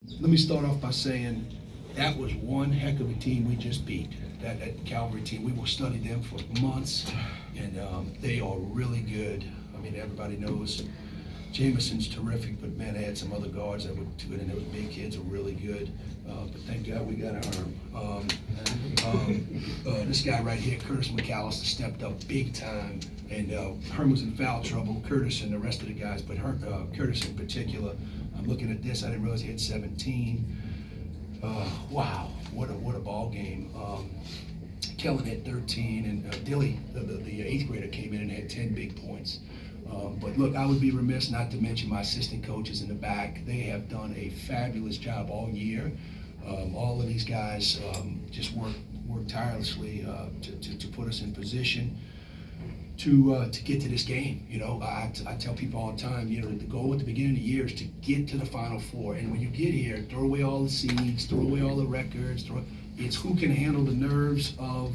Let me start off by saying that was one heck of a team we just beat. That Calvary team, we will study them for months, and they are really good. I mean, everybody knows Jameson's terrific, but man, they had some other guards that were good, and those big kids are really good. But thank God we got Herm. This guy right here, Curtis McAllister, stepped up big time, and Herm was in foul trouble. Curtis and the rest of the guys, but Curtis in particular. I'm looking at this. I didn't realize he had 17. Wow, what a ball game. Kellen had 13, and Dilly, the eighth grader, came in and had 10 big points. But look, I would be remiss not to mention my assistant coaches in the back. They have done a fabulous job all year. All of these guys just work tirelessly to put us in position to get to this game. You know, I tell people all the time, you know, the goal at the beginning of the year is to get to the Final Four. And when you get here, throw away all the seeds, throw away all the records. It's who can handle the nerves of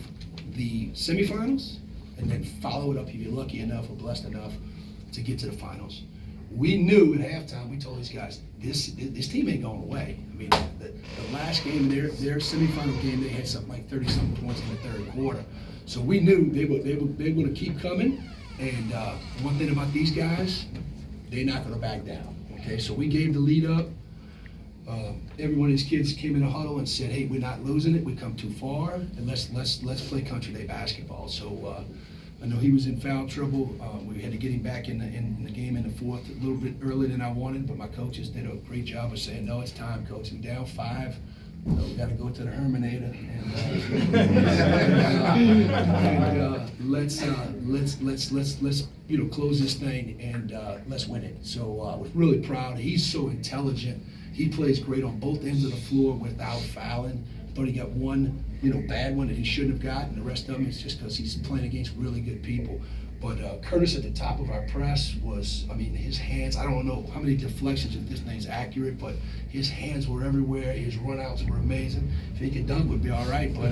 the semifinals, and then follow it up if you're lucky enough or blessed enough to get to the finals. We knew at halftime, we told these guys, this team ain't going away. I mean, the last game, their semifinal game, they had something like 30-something points in the third quarter. So we knew they were going to keep coming. And one thing about these guys, they're not going to back down. Okay, so we gave the lead up. Every one of these kids came in a huddle and said, "Hey, we're not losing it. We come too far, and let's play country day basketball." So I know he was in foul trouble. We had to get him back in the game in the fourth a little bit earlier than I wanted, but my coaches did a great job of saying, "No, it's time, coach. We're down 5. We got to go to the Herminator and let's close this thing and let's win it." So I was really proud. He's so intelligent. He plays great on both ends of the floor without fouling. Thought he got one, bad one that he shouldn't have gotten. The rest of them is just because he's playing against really good people. But Curtis at the top of our press was, his hands, I don't know how many deflections if this thing's accurate, but his hands were everywhere. His runouts were amazing. If he could dunk, would be all right. But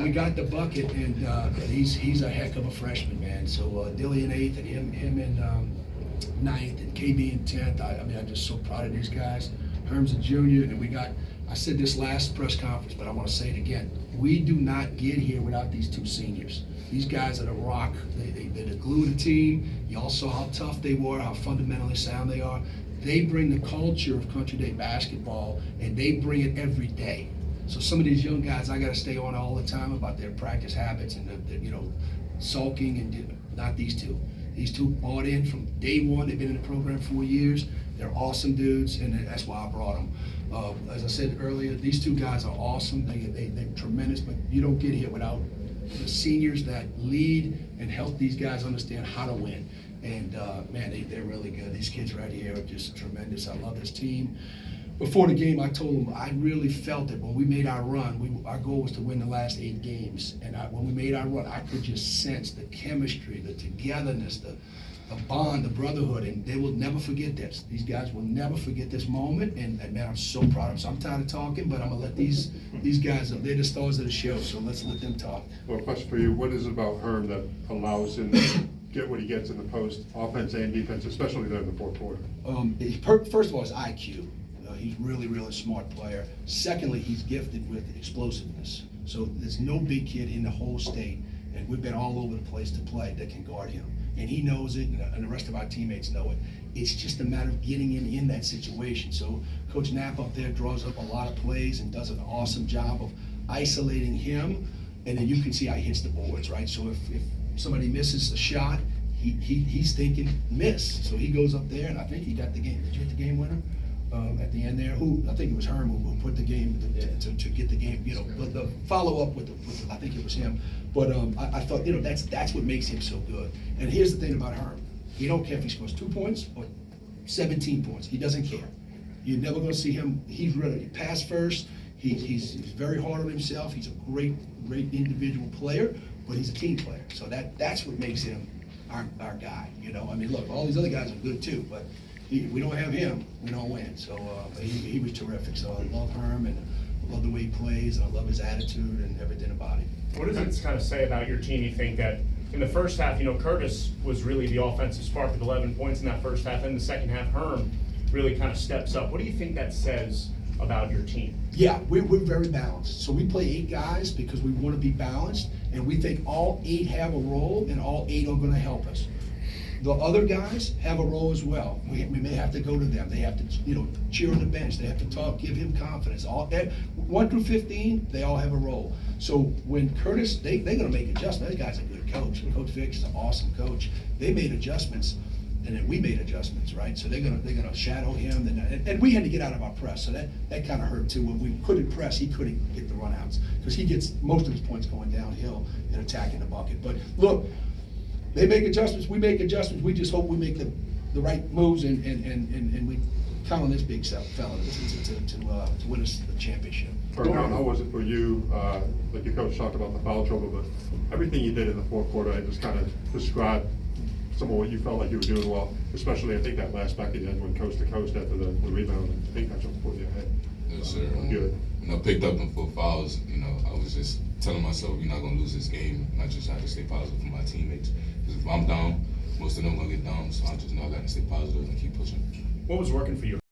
we got the bucket, and he's a heck of a freshman, man. So Dilly in 8th, and him in 9th, and KB in 10th. I'm just so proud of these guys. Herm's a junior, and I said this last press conference, but I want to say it again. We do not get here without these 2 seniors. These guys are the rock. They're the glue of the team. Y'all saw how tough they were, how fundamentally sound they are. They bring the culture of country day basketball, and they bring it every day. So some of these young guys, I got to stay on all the time about their practice habits and sulking, and not these 2. These 2 bought in from day one. They've been in the program 4 years. They're awesome dudes, and that's why I brought them. As I said earlier, these 2 guys are awesome. They're tremendous, but you don't get here without the seniors that lead and help these guys understand how to win. And man, they're really good. These kids right here are just tremendous. I love this team. Before the game, I told them I really felt that when we made our run, our goal was to win the last 8 games. And when we made our run, I could just sense the chemistry, the togetherness, the bond, the brotherhood, and they will never forget this. These guys will never forget this moment, and man, I'm so proud of them. So I'm tired of talking, but I'm gonna let these guys up. They're the stars of the show, so let's let them talk. Well, a question for you: what is it about Herm that allows him to get what he gets in the post, offense and defense, especially there in the fourth quarter? First of all, his IQ. He's really, really smart player. Secondly, he's gifted with explosiveness. So there's no big kid in the whole state, and we've been all over the place to play that can guard him. And he knows it, and the rest of our teammates know it. It's just a matter of getting him in that situation. So Coach Knapp up there draws up a lot of plays and does an awesome job of isolating him, and then you can see how he hits the boards, right? So if somebody misses a shot, he's thinking miss. So he goes up there, and I think he got the game. Did you hit the game winner? At the end there, I think it was Herm who put the game to get the game, the follow-up with I think it was him. But I thought, that's what makes him so good. And here's the thing about Herm. He don't care if he scores 2 points or 17 points. He doesn't care. You're never going to see him. He's ready to pass first. He's very hard on himself. He's a great individual player, but he's a team player. So that's what makes him our guy. Look, all these other guys are good too, but we don't have him, we don't win. So he was terrific. So I love Herm, and I love the way he plays, and I love his attitude and everything about him. What does it kind of say about your team? You think that in the first half, Curtis was really the offensive spark with 11 points in that first half. In the second half, Herm really kind of steps up. What do you think that says about your team? Yeah, we're very balanced. So we play 8 guys because we want to be balanced, and we think all 8 have a role, and all 8 are going to help us. The other guys have a role as well. We may have to go to them. They have to, cheer on the bench. They have to talk, give him confidence. 1 through 15, they all have a role. So when Curtis, they're going to make adjustments. That guy's a good coach. Coach Vick's an awesome coach. They made adjustments, and then we made adjustments, right? So they're gonna shadow him, and we had to get out of our press. So that kind of hurt too. When we couldn't press, he couldn't get the runouts because he gets most of his points going downhill and attacking the bucket. But look. They make adjustments, we make adjustments, we just hope we make the right moves and we count on this big fella to win us the championship. Kurt, how was it for you, like your coach talked about the foul trouble, but everything you did in the fourth quarter, I just kind of described some of what you felt like you were doing well, especially I think that last bucket you had went coast to coast after the rebound, I think that's what put you ahead. Yes, sir. Good. When I picked up them 4 fouls, I was just telling myself, we're not gonna lose this game. And I just had to stay positive for my teammates. Because if I'm down, most of them gonna get down. So I just know I gotta stay positive and keep pushing. What was working for you?